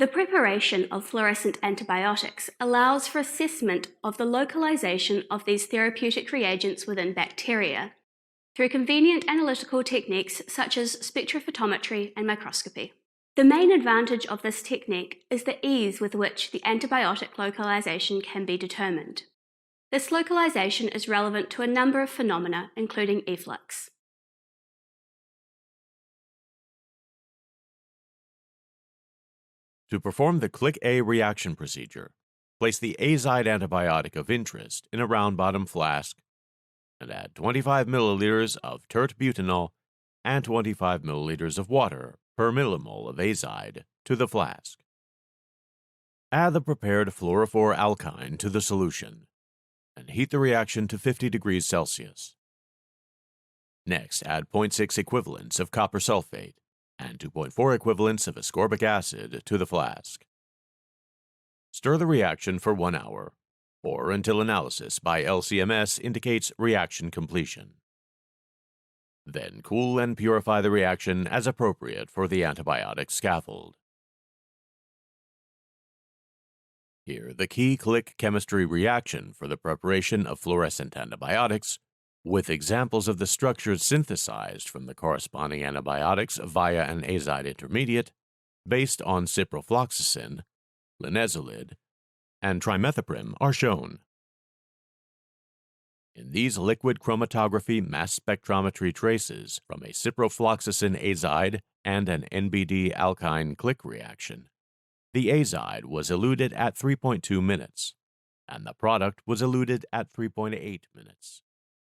The preparation of fluorescent antibiotics allows for assessment of the localization of these therapeutic reagents within bacteria through convenient analytical techniques such as spectrophotometry and microscopy. The main advantage of this technique is the ease with which the antibiotic localization can be determined. This localization is relevant to a number of phenomena, including efflux. To perform the click A reaction procedure, place the azide antibiotic of interest in a round bottom flask and add 25 milliliters of tert-butanol and 25 milliliters of water per millimole of azide to the flask. Add the prepared fluorophore alkyne to the solution and heat the reaction to 50 degrees Celsius. Next, add 0.6 equivalents of copper sulfate and 2.4 equivalents of ascorbic acid to the flask. Stir the reaction for 1 hour, or until analysis by LCMS indicates reaction completion. Then cool and purify the reaction as appropriate for the antibiotic scaffold. Here, the key click chemistry reaction for the preparation of fluorescent antibiotics, with examples of the structures synthesized from the corresponding antibiotics via an azide intermediate based on ciprofloxacin, linezolid, and trimethoprim are shown. In these liquid chromatography mass spectrometry traces from a ciprofloxacin azide and an NBD alkyne click reaction, the azide was eluted at 3.2 minutes, and the product was eluted at 3.8 minutes.